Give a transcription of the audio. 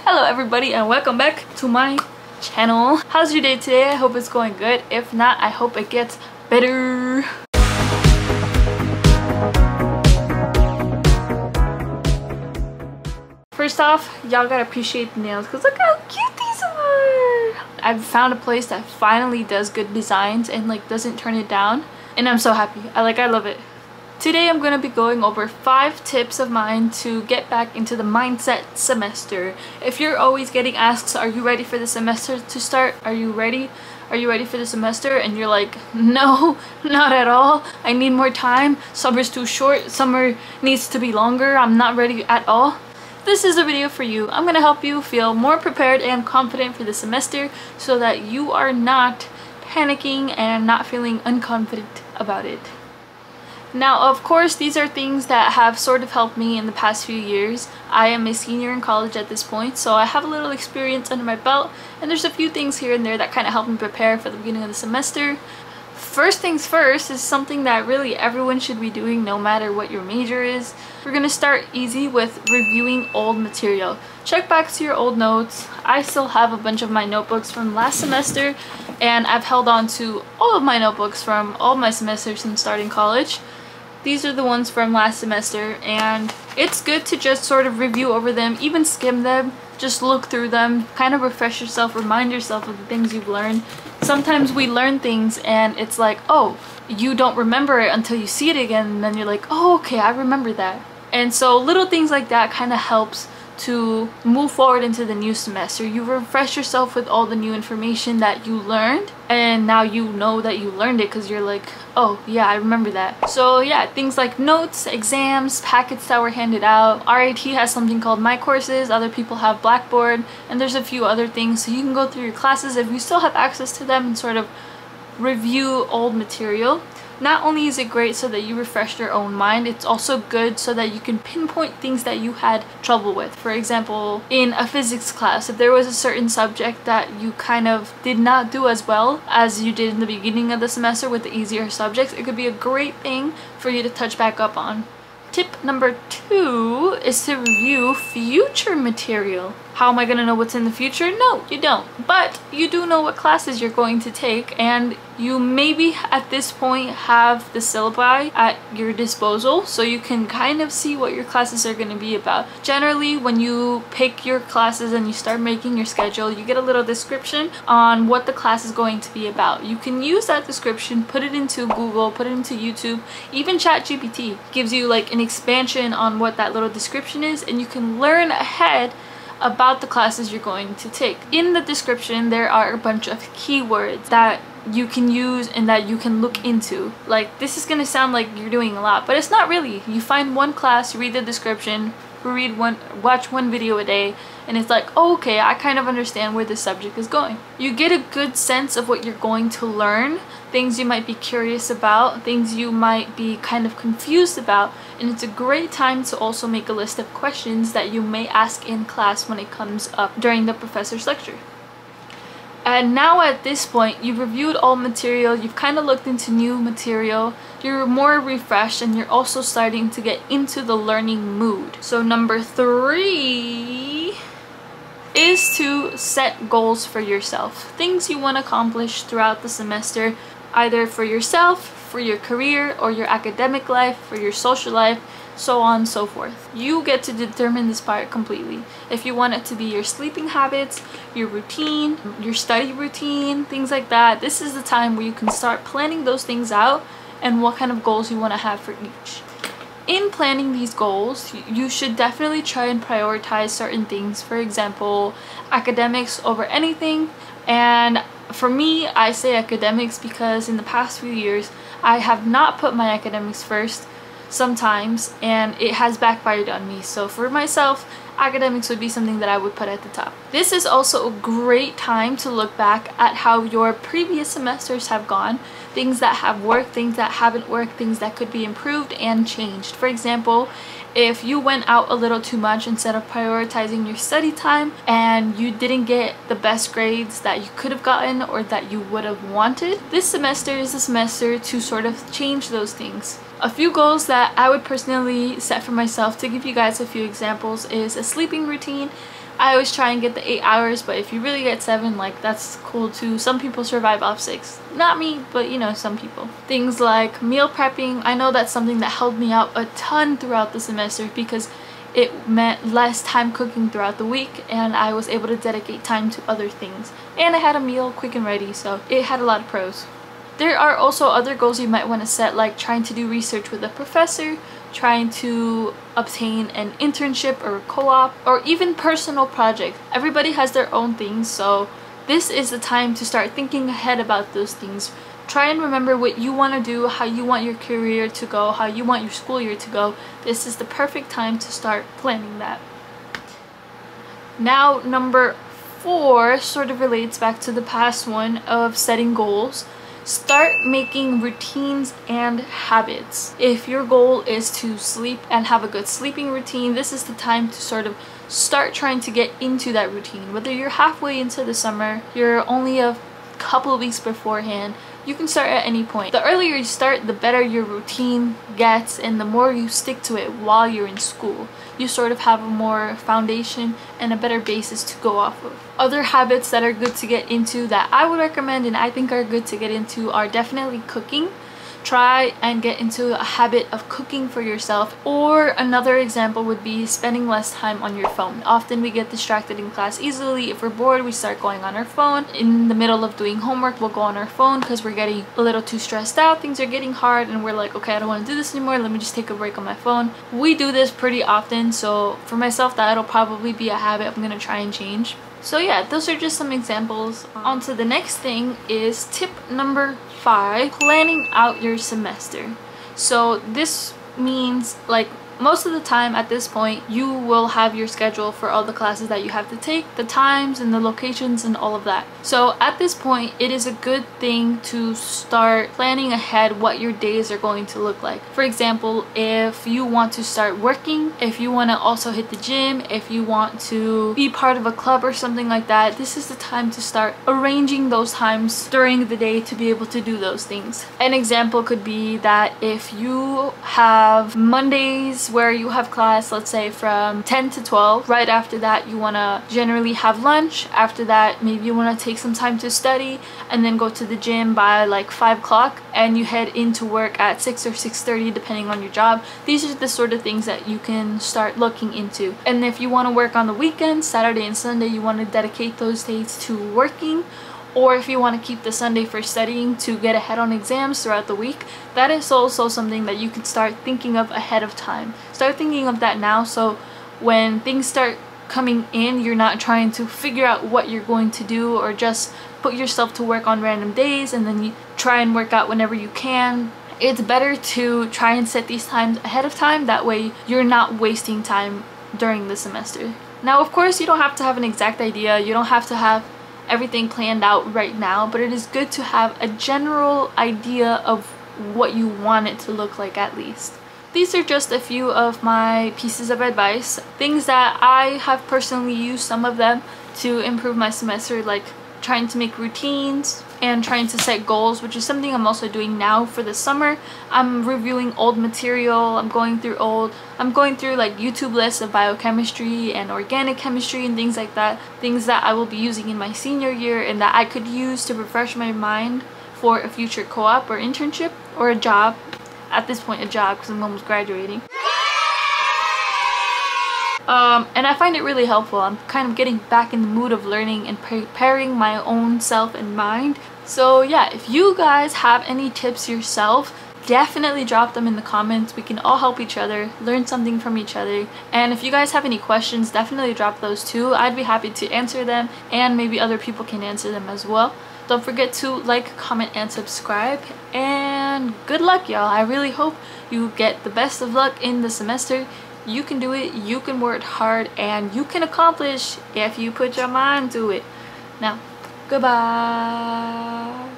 Hello everybody and welcome back to my channel. How's your day today? I hope it's going good. If not, I hope it gets better. First off, y'all gotta appreciate the nails because look how cute these are. I've found a place that finally does good designs and like doesn't turn it down, and I'm so happy. I love it. Today I'm going to be going over 5 tips of mine to get back into the mindset semester. If you're always getting asked, are you ready for the semester to start? Are you ready? Are you ready for the semester? And you're like, no, not at all. I need more time. Summer's too short. Summer needs to be longer. I'm not ready at all. This is a video for you. I'm going to help you feel more prepared and confident for the semester so that you are not panicking and not feeling unconfident about it. Now, of course, these are things that have sort of helped me in the past few years. I am a senior in college at this point, so I have a little experience under my belt, and there's a few things here and there that kind of help me prepare for the beginning of the semester. First things first is something that really everyone should be doing no matter what your major is. We're going to start easy with reviewing old material. Check back to your old notes. I still have a bunch of my notebooks from last semester, and I've held on to all of my notebooks from all my semesters since starting college. These are the ones from last semester, and it's good to just sort of review over them, even skim them, just look through them, kind of refresh yourself, remind yourself of the things you've learned. Sometimes we learn things and it's like, oh, you don't remember it until you see it again, and then you're like, oh, okay, I remember that. And so little things like that kind of helps to move forward into the new semester. You refresh yourself with all the new information that you learned, and now you know that you learned it because you're like, oh yeah, I remember that. So yeah, things like notes, exams, packets that were handed out. RIT has something called My Courses, other people have Blackboard, and there's a few other things, so you can go through your classes if you still have access to them and sort of review old material. Not only is it great so that you refresh your own mind, it's also good so that you can pinpoint things that you had trouble with. For example, in a physics class, if there was a certain subject that you kind of did not do as well as you did in the beginning of the semester with the easier subjects, it could be a great thing for you to touch back up on. Tip number 2 is to review future material. How am I going to know what's in the future? No, you don't. But you do know what classes you're going to take, and you maybe at this point have the syllabi at your disposal, so you can kind of see what your classes are going to be about. Generally, when you pick your classes and you start making your schedule, you get a little description on what the class is going to be about. You can use that description, put it into Google, put it into YouTube, even ChatGPT gives you like an expansion on what that little description is, and you can learn ahead about the classes you're going to take. In the description, there are a bunch of keywords that you can use and that you can look into. Like, this is gonna sound like you're doing a lot, but it's not really. You find one class, you read the description, watch one video a day, and it's like, oh, okay, I kind of understand where this subject is going. You get a good sense of what you're going to learn, things you might be curious about, things you might be kind of confused about, and it's a great time to also make a list of questions that you may ask in class when it comes up during the professor's lecture. And now at this point, you've reviewed all material, you've kind of looked into new material, you're more refreshed, and you're also starting to get into the learning mood. So number 3 is to set goals for yourself. Things you want to accomplish throughout the semester, either for yourself, for your career, or your academic life, for your social life, so on and so forth. You get to determine this part completely. If you want it to be your sleeping habits, your routine, your study routine, things like that, this is the time where you can start planning those things out and what kind of goals you want to have for each. In planning these goals, you should definitely try and prioritize certain things. For example, academics over anything. And for me, I say academics because in the past few years, I have not put my academics first sometimes, and it has backfired on me. So for myself, academics would be something that I would put at the top. This is also a great time to look back at how your previous semesters have gone, things that have worked, things that haven't worked, things that could be improved and changed. For example, if you went out a little too much instead of prioritizing your study time and you didn't get the best grades that you could have gotten or that you would have wanted, this semester is the semester to sort of change those things. A few goals that I would personally set for myself, to give you guys a few examples, is a sleeping routine. I always try and get the 8 hours, but if you really get 7, like, that's cool too. Some people survive off 6. Not me, but you know, some people. Things like meal prepping, I know that's something that helped me out a ton throughout the semester because it meant less time cooking throughout the week and I was able to dedicate time to other things. And I had a meal quick and ready, so it had a lot of pros. There are also other goals you might want to set, like trying to do research with a professor, trying to obtain an internship or a co-op, or even personal project. Everybody has their own things, so this is the time to start thinking ahead about those things. Try and remember what you want to do, how you want your career to go, how you want your school year to go. This is the perfect time to start planning that. Now, number 4 sort of relates back to the past one of setting goals. Start making routines and habits. If your goal is to sleep and have a good sleeping routine, this is the time to sort of start trying to get into that routine. Whether you're halfway into the summer, you're only a couple of weeks beforehand, you can start at any point. The earlier you start, the better your routine gets, and the more you stick to it while you're in school. You sort of have a more foundation and a better basis to go off of. Other habits that are good to get into that I would recommend and I think are good to get into are definitely cooking. Try and get into a habit of cooking for yourself. Or another example would be spending less time on your phone. Often we get distracted in class easily. If we're bored, we start going on our phone. In the middle of doing homework, we'll go on our phone because we're getting a little too stressed out. Things are getting hard and we're like, okay, I don't want to do this anymore. Let me just take a break on my phone. We do this pretty often, so for myself, that'll probably be a habit I'm going to try and change. So yeah, those are just some examples. On to the next thing is tip number 5, planning out your semester. So this means, like, most of the time at this point you will have your schedule for all the classes that you have to take, the times and the locations and all of that. So at this point it is a good thing to start planning ahead what your days are going to look like. For example, if you want to start working, if you want to also hit the gym, if you want to be part of a club or something like that, this is the time to start arranging those times during the day to be able to do those things. An example could be that if you have Mondays where you have class, let's say from 10 to 12, right after that you want to generally have lunch. After that, maybe you want to take some time to study and then go to the gym by like 5 o'clock and you head into work at 6 or 6:30 depending on your job. These are the sort of things that you can start looking into. And if you want to work on the weekends, Saturday and Sunday, you want to dedicate those days to working. Or if you want to keep the Sunday for studying to get ahead on exams throughout the week, that is also something that you can start thinking of ahead of time. Start thinking of that now, so when things start coming in, you're not trying to figure out what you're going to do or just put yourself to work on random days and then you try and work out whenever you can. It's better to try and set these times ahead of time. That way you're not wasting time during the semester. Now, of course, you don't have to have an exact idea. You don't have to have everything planned out right now, but it is good to have a general idea of what you want it to look like at least. These are just a few of my pieces of advice, things that I have personally used, some of them, to improve my semester, like trying to make routines and trying to set goals, which is something I'm also doing now for the summer. I'm reviewing old material, I'm going through like YouTube lists of biochemistry and organic chemistry and things like that, things that I will be using in my senior year and that I could use to refresh my mind for a future co-op or internship or a job. At this point, a job, because I'm almost graduating. And I find it really helpful. I'm kind of getting back in the mood of learning and preparing my own self and mind. So yeah, if you guys have any tips yourself, definitely drop them in the comments. We can all help each other, learn something from each other. And if you guys have any questions, definitely drop those too. I'd be happy to answer them, and maybe other people can answer them as well. Don't forget to like, comment, and subscribe. And good luck, y'all. I really hope you get the best of luck in the semester. You can do it, you can work hard, and you can accomplish if you put your mind to it. Now, goodbye.